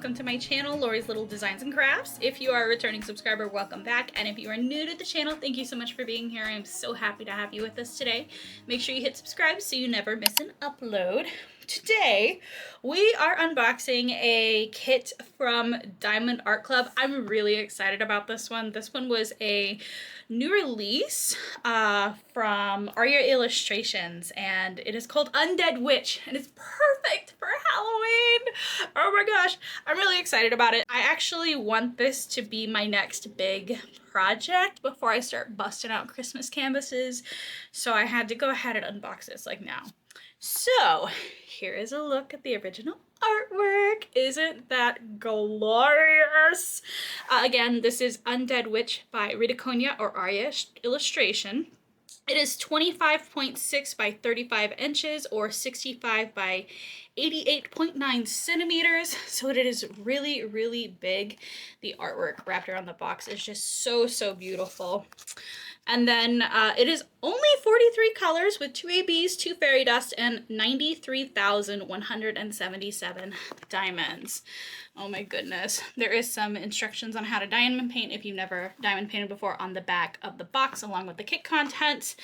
welcome to my channel, Lori's Little Designs and Crafts. If you are a returning subscriber, welcome back. And if you are new to the channel, thank you so much for being here. I'm so happy to have you with us today. Make sure you hit subscribe so you never miss an upload. Today, we are unboxing a kit from Diamond Art Club. I'm really excited about this one. This one was a new release from Aria Illustrations, and it is called Undead Witch, and it's perfect for Halloween. Oh my gosh, I'm really excited about it. I actually want this to be my next big project before I start busting out Christmas canvases, so I had to go ahead and unbox this like now. So here is a look at the original artwork. Isn't that glorious? Again, this is Undead Witch by Rita, Konya, or Aria illustration. It is 25.6 by 35 inches or 65 by 88.9 centimeters. So it is really, really big. The artwork wrapped around the box is just so beautiful. And then it is only 43 colors with 2 ABs, 2 fairy dust, and 93,177 diamonds. Oh my goodness. There is some instructions on how to diamond paint if you've never diamond painted before on the back of the box along with the kit contents.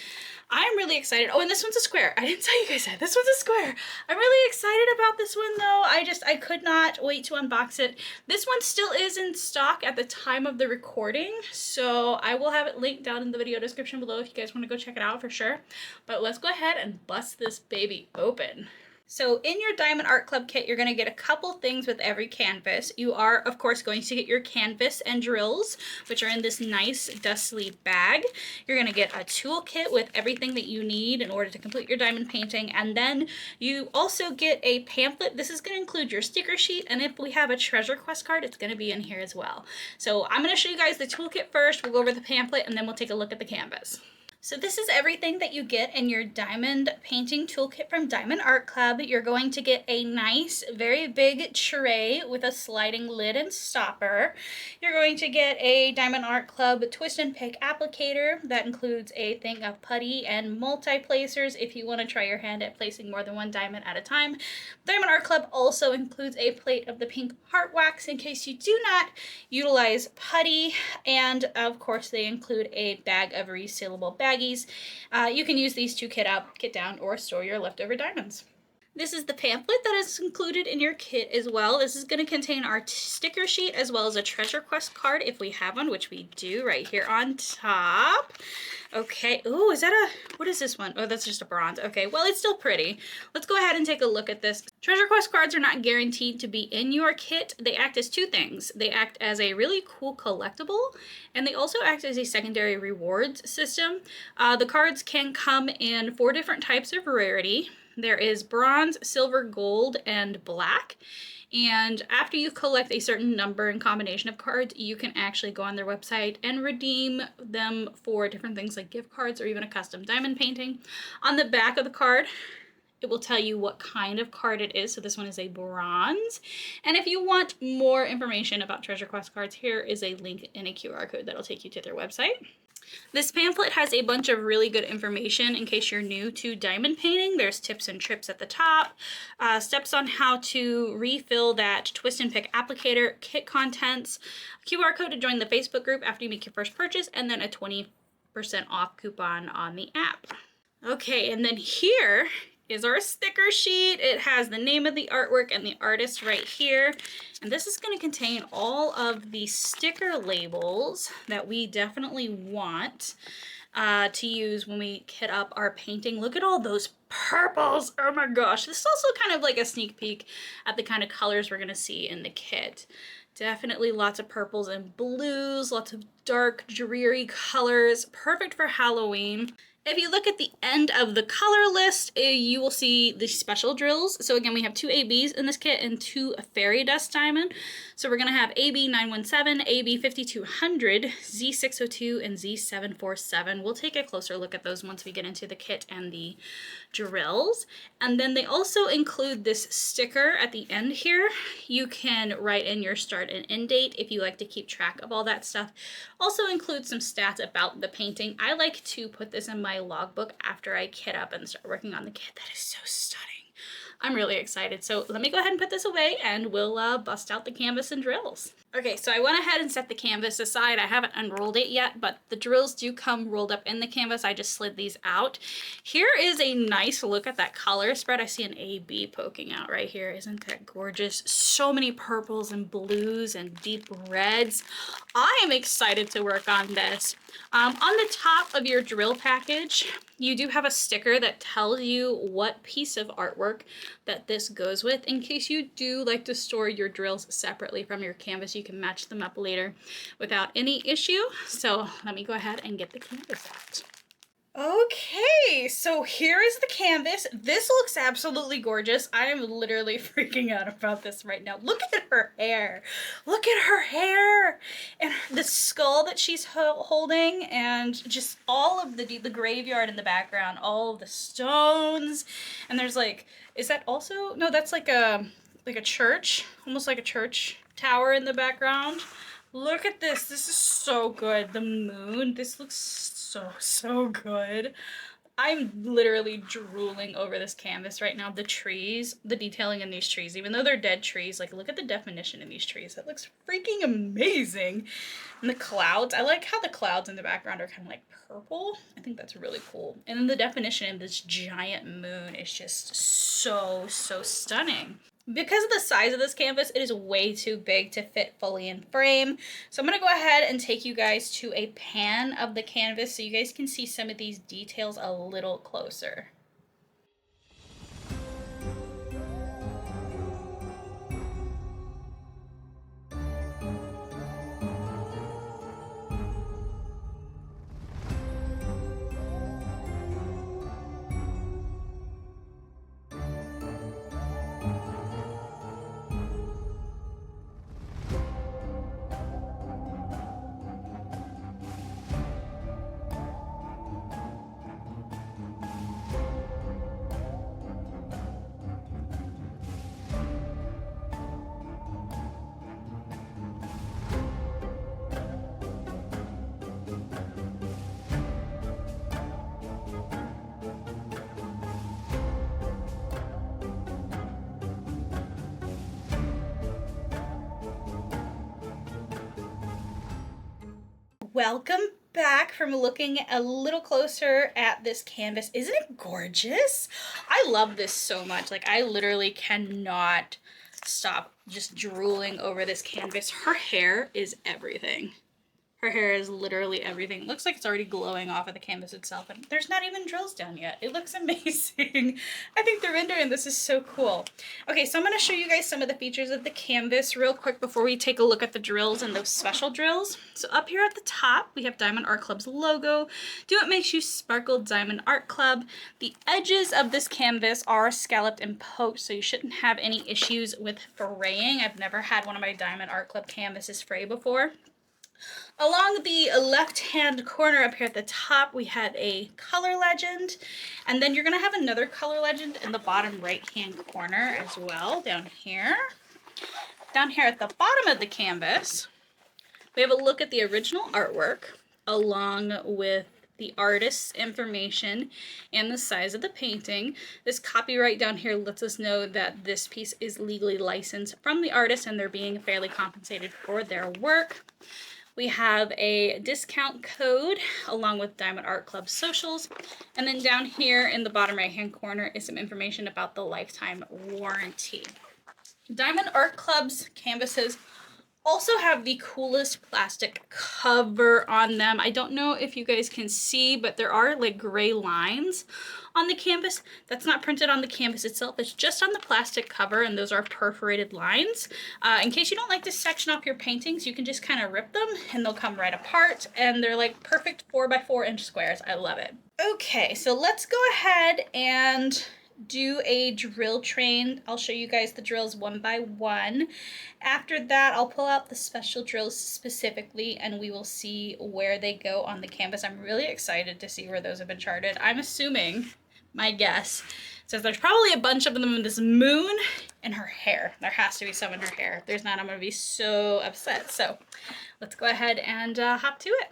I'm really excited. Oh, and this one's a square. I didn't tell you guys that. This one's a square. I'm really excited about this one though. I could not wait to unbox it. This one still is in stock at the time of the recording, so I will have it linked down in the video description below if you guys want to go check it out for sure. But let's go ahead and bust this baby open. So in your Diamond Art Club kit, you're going to get a couple things with every canvas. You are, of course, going to get your canvas and drills, which are in this nice dust sleeve bag. You're going to get a toolkit with everything that you need in order to complete your diamond painting. And then you also get a pamphlet. This is going to include your sticker sheet. And if we have a treasure quest card, it's going to be in here as well. So I'm going to show you guys the toolkit first. We'll go over the pamphlet and then we'll take a look at the canvas. So this is everything that you get in your diamond painting toolkit from Diamond Art Club. You're going to get a nice, very big tray with a sliding lid and stopper. You're going to get a Diamond Art Club twist and pick applicator that includes a thing of putty and multi-placers if you want to try your hand at placing more than one diamond at a time. Diamond Art Club also includes a plate of the pink heart wax in case you do not utilize putty, and of course they include a bag of resealable baggies. You can use these to kit up, kit down, or store your leftover diamonds. This is the pamphlet that is included in your kit as well. This is going to contain our sticker sheet as well as a treasure quest card if we have one, which we do right here on top. Okay. Oh, is that a, what is this one? Oh, that's just a bronze. Okay, well, it's still pretty. Let's go ahead and take a look at this. Treasure quest cards are not guaranteed to be in your kit. They act as two things. They act as a really cool collectible, and they also act as a secondary rewards system. The cards can come in 4 different types of rarity. There is bronze, silver, gold, and black. And after you collect a certain number and combination of cards, you can actually go on their website and redeem them for different things like gift cards or even a custom diamond painting. On the back of the card, it will tell you what kind of card it is. So this one is a bronze. And if you want more information about Treasure Quest cards, here is a link and a QR code that'll take you to their website. This pamphlet has a bunch of really good information in case you're new to diamond painting. There's tips and trips at the top, steps on how to refill that twist and pick applicator, kit contents, QR code to join the Facebook group after you make your first purchase, and then a 20% off coupon on the app. Okay, and then here is our sticker sheet. It has the name of the artwork and the artist right here. And this is going to contain all of the sticker labels that we definitely want to use when we kit up our painting. Look at all those purples. Oh my gosh. This is also kind of like a sneak peek at the kind of colors we're going to see in the kit. Definitely lots of purples and blues, lots of dark, dreary colors. Perfect for Halloween. If you look at the end of the color list, you will see the special drills. So again, we have 2 ABs in this kit and 2 fairy dust diamond. So we're going to have AB 917, AB 5200, Z602, and Z747. We'll take a closer look at those once we get into the kit and the drills. And then they also include this sticker at the end here. You can write in your start and end date if you like to keep track of all that stuff. Also includes some stats about the painting. I like to put this in my logbook after I kit up and start working on the kit. That is so stunning. I'm really excited. So let me go ahead and put this away and we'll bust out the canvas and drills. Okay, so I went ahead and set the canvas aside. I haven't unrolled it yet, but the drills do come rolled up in the canvas. I just slid these out. Here is a nice look at that color spread. I see an AB poking out right here. Isn't that gorgeous? So many purples and blues and deep reds. I am excited to work on this. On the top of your drill package, you do have a sticker that tells you what piece of artwork that this goes with. In case you do like to store your drills separately from your canvas, you can match them up later without any issue. So let me go ahead and get the canvas out. Okay, so here is the canvas. This looks absolutely gorgeous. I am literally freaking out about this right now. Look at her hair. Look at her hair and the skull that she's holding, and just all of the graveyard in the background, all of the stones. And there's like, is that also, no, that's like a church, almost like a church tower in the background. Look at this. This is so good. The moon, this looks so good. I'm literally drooling over this canvas right now. The trees, the detailing in these trees, even though they're dead trees, like look at the definition in these trees. It looks freaking amazing. And the clouds, I like how the clouds in the background are kind of like purple. I think that's really cool. And then the definition of this giant moon is just so stunning. Because of the size of this canvas, it is way too big to fit fully in frame. So I'm gonna go ahead and take you guys to a pan of the canvas so you guys can see some of these details a little closer. Welcome back from looking a little closer at this canvas. Isn't it gorgeous? I love this so much. Like, I literally cannot stop just drooling over this canvas. Her hair is everything. Her hair is literally everything. It looks like it's already glowing off of the canvas itself, and there's not even drills down yet. It looks amazing. I think the render in this is so cool. Okay, so I'm going to show you guys some of the features of the canvas real quick before we take a look at the drills and those special drills. So up here at the top, we have Diamond Art Club's logo. Do It Makes You Sparkle Diamond Art Club. The edges of this canvas are scalloped and poked, so you shouldn't have any issues with fraying. I've never had one of my Diamond Art Club canvases fray before. Along the left-hand corner up here at the top, we have a color legend, and then you're going to have another color legend in the bottom right-hand corner as well, down here. Down here at the bottom of the canvas, we have a look at the original artwork, along with the artist's information and the size of the painting. This copyright down here lets us know that this piece is legally licensed from the artist and they're being fairly compensated for their work. We have a discount code along with Diamond Art Club socials. And then down here in the bottom right-hand corner is some information about the lifetime warranty. Diamond Art Club's canvases also have the coolest plastic cover on them. I don't know if you guys can see, but there are like gray lines on the canvas. That's not printed on the canvas itself. It's just on the plastic cover, and those are perforated lines. In case you don't like to section off your paintings, you can just kind of rip them and they'll come right apart, and they're like perfect 4x4 inch squares. I love it. Okay, so let's go ahead and do a drill train. I'll show you guys the drills one by one. After that, I'll pull out the special drills specifically and we will see where they go on the canvas. I'm really excited to see where those have been charted. I'm assuming, my guess, says there's probably a bunch of them in this moon and her hair. There has to be some in her hair. If there's not, I'm going to be so upset. So let's go ahead and hop to it.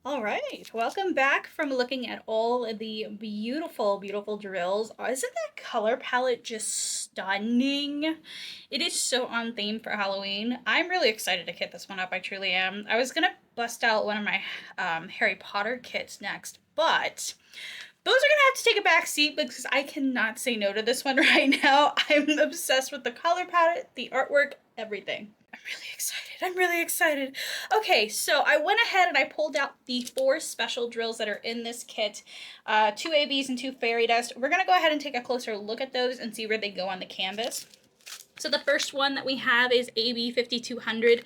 All right, welcome back from looking at all of the beautiful, beautiful drills. Isn't that color palette just stunning? It is so on theme for Halloween. I'm really excited to kit this one up, I truly am. I was gonna bust out one of my Harry Potter kits next, but those are gonna have to take a back seat because I cannot say no to this one right now. I'm obsessed with the color palette, the artwork, everything. I'm really excited. I'm really excited. Okay, so I went ahead and I pulled out the 4 special drills that are in this kit. 2 ABs and 2 fairy dust. We're going to go ahead and take a closer look at those and see where they go on the canvas. So the first one that we have is AB 5200.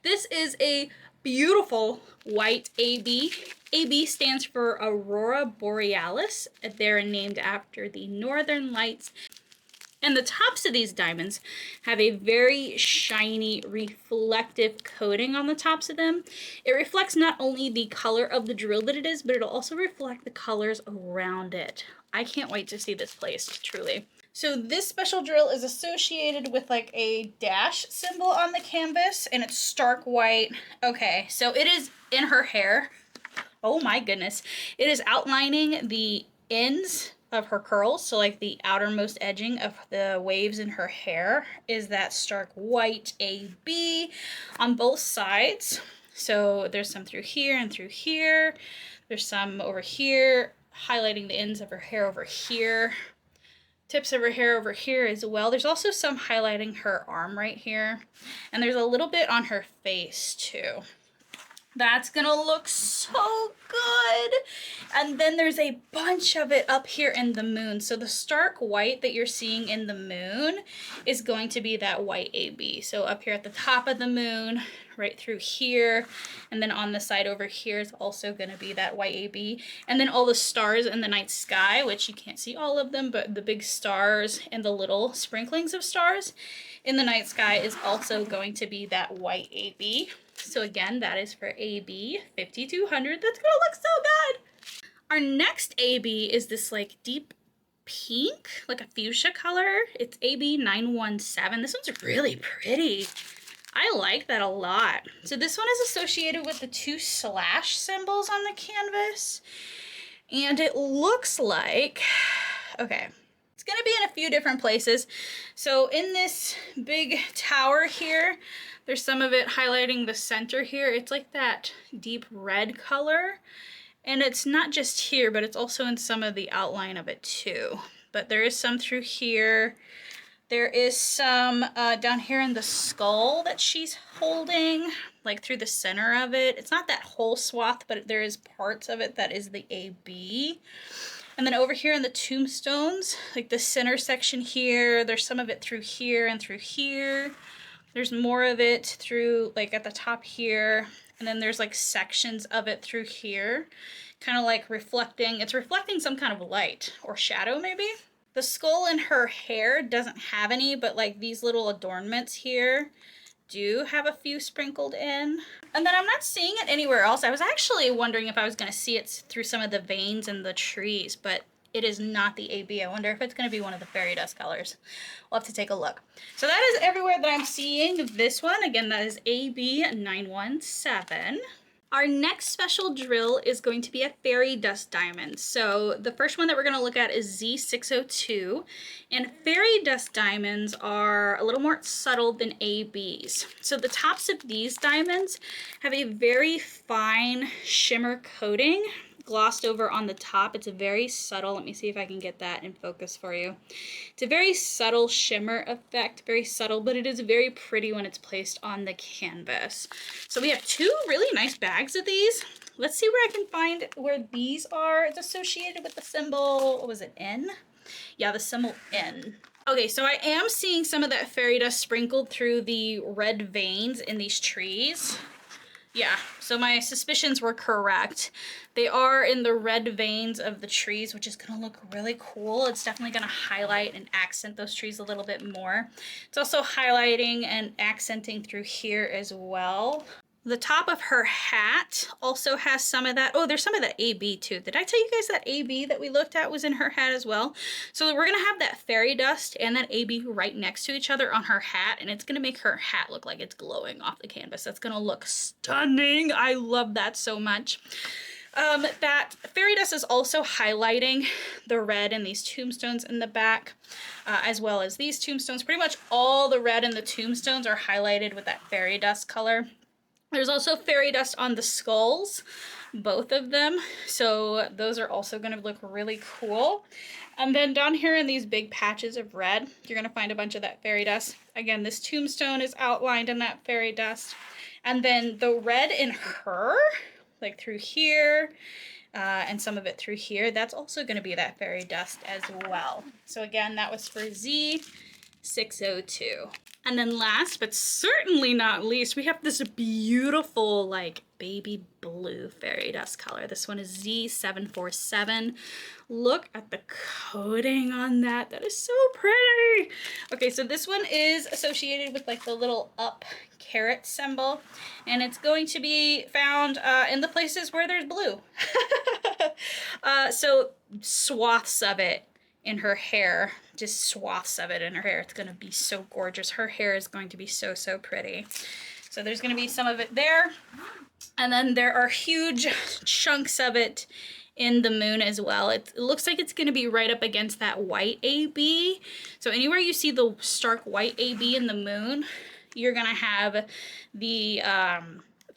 This is a beautiful white AB. AB stands for Aurora Borealis. They're named after the Northern Lights. And the tops of these diamonds have a very shiny, reflective coating on the tops of them. It reflects not only the color of the drill that it is, but it'll also reflect the colors around it. I can't wait to see this placed, truly. So this special drill is associated with like a dash symbol on the canvas, and it's stark white. Okay, so it is in her hair. Oh my goodness. It is outlining the ends of her curls, so like the outermost edging of the waves in her hair is that stark white AB on both sides. So there's some through here and through here. There's some over here, highlighting the ends of her hair over here. Tips of her hair over here as well. There's also some highlighting her arm right here. And there's a little bit on her face too. That's gonna look so good. And then there's a bunch of it up here in the moon. So the stark white that you're seeing in the moon is going to be that white AB. So up here at the top of the moon, right through here, and then on the side over here is also gonna be that white AB. And then all the stars in the night sky, which you can't see all of them, but the big stars and the little sprinklings of stars in the night sky is also going to be that white AB. So again, that is for AB 5200. That's gonna look so good. Our next AB is this like deep pink, like a fuchsia color. It's AB 917. This one's really pretty. I like that a lot. So this one is associated with the 2 slash symbols on the canvas. And it looks like, okay, it's gonna be in a few different places. So in this big tower here, there's some of it highlighting the center here. It's like that deep red color. And it's not just here, but it's also in some of the outline of it too. But there is some through here. There is some down here in the skull that she's holding, like through the center of it. It's not that whole swath, but there is parts of it that is the AB. And then over here in the tombstones, like the center section here, there's some of it through here and through here. There's more of it through like at the top here. And then there's like sections of it through here, kind of like reflecting. It's reflecting some kind of light or shadow maybe. The skull in her hair doesn't have any, but like these little adornments here do have a few sprinkled in. And then I'm not seeing it anywhere else. I was actually wondering if I was going to see it through some of the veins in the trees, but it is not the AB. I wonder if it's going to be one of the fairy dust colors. We'll have to take a look. So that is everywhere that I'm seeing this one. Again, that is AB 917. Our next special drill is going to be a fairy dust diamond. So the first one that we're going to look at is Z602. And fairy dust diamonds are a little more subtle than ABs. So the tops of these diamonds have a very fine shimmer coating glossed over on the top. It's a very subtle, let me see if I can get that in focus for you. It's a very subtle shimmer effect, very subtle, but it is very pretty when it's placed on the canvas. So we have 2 really nice bags of these. Let's see where I can find where these are. It's associated with the symbol, what was it, N? Yeah, the symbol N. Okay, so I am seeing some of that fairy dust sprinkled through the red veins in these trees. Yeah, so my suspicions were correct. They are in the red veins of the trees, which is gonna look really cool. It's definitely gonna highlight and accent those trees a little bit more. It's also highlighting and accenting through here as well. The top of her hat also has some of that. Oh, there's some of that AB too. Did I tell you guys that AB that we looked at was in her hat as well? So we're gonna have that fairy dust and that AB right next to each other on her hat, and it's gonna make her hat look like it's glowing off the canvas. That's gonna look stunning. I love that so much. That fairy dust is also highlighting the red in these tombstones in the back, as well as these tombstones. Pretty much all the red in the tombstones are highlighted with that fairy dust color. There's also fairy dust on the skulls, both of them. So those are also going to look really cool. And then down here in these big patches of red, you're going to find a bunch of that fairy dust. Again, this tombstone is outlined in that fairy dust. And then the red in her, like through here, and some of it through here, that's also going to be that fairy dust as well. So again, that was for Z602. And then last, but certainly not least, we have this beautiful, like, baby blue fairy dust color. This one is Z747. Look at the coating on that. That is so pretty. Okay, so this one is associated with, like, the little up caret symbol, and it's going to be found in the places where there's blue. So swaths of it in her hair, just swaths of it in her hair. It's gonna be so gorgeous. Her hair is going to be so, so pretty. So there's gonna be some of it there. And then there are huge chunks of it in the moon as well. It looks like it's gonna be right up against that white AB. So anywhere you see the stark white AB in the moon, you're gonna have the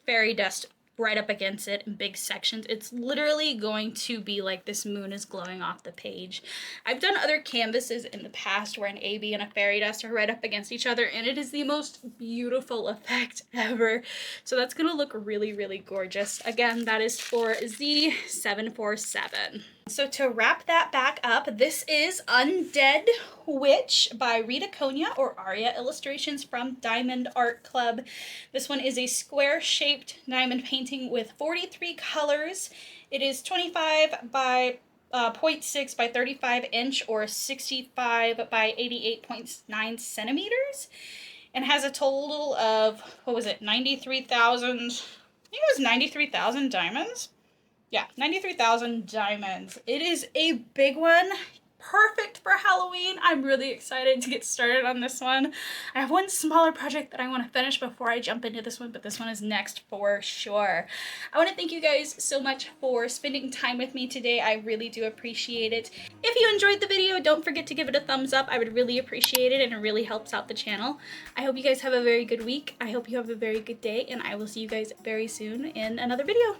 fairy dust right up against it in big sections. It's literally going to be like this moon is glowing off the page. I've done other canvases in the past where an AB and a fairy dust are right up against each other, and it is the most beautiful effect ever. So that's gonna look really, really gorgeous. Again, that is for Z747. So to wrap that back up, this is Undead Witch by Rita, Konya, or Aria illustrations from Diamond Art Club. This one is a square-shaped diamond painting with 43 colors. It is 25 by 0.6 by 35 inch or 65 by 88.9 centimeters, and has a total of, what was it, 93,000, I think it was 93,000 diamonds. Yeah, 93,000 diamonds. It is a big one. Perfect for Halloween. I'm really excited to get started on this one. I have one smaller project that I want to finish before I jump into this one, but this one is next for sure. I want to thank you guys so much for spending time with me today. I really do appreciate it. If you enjoyed the video, don't forget to give it a thumbs up. I would really appreciate it, and it really helps out the channel. I hope you guys have a very good week. I hope you have a very good day, and I will see you guys very soon in another video.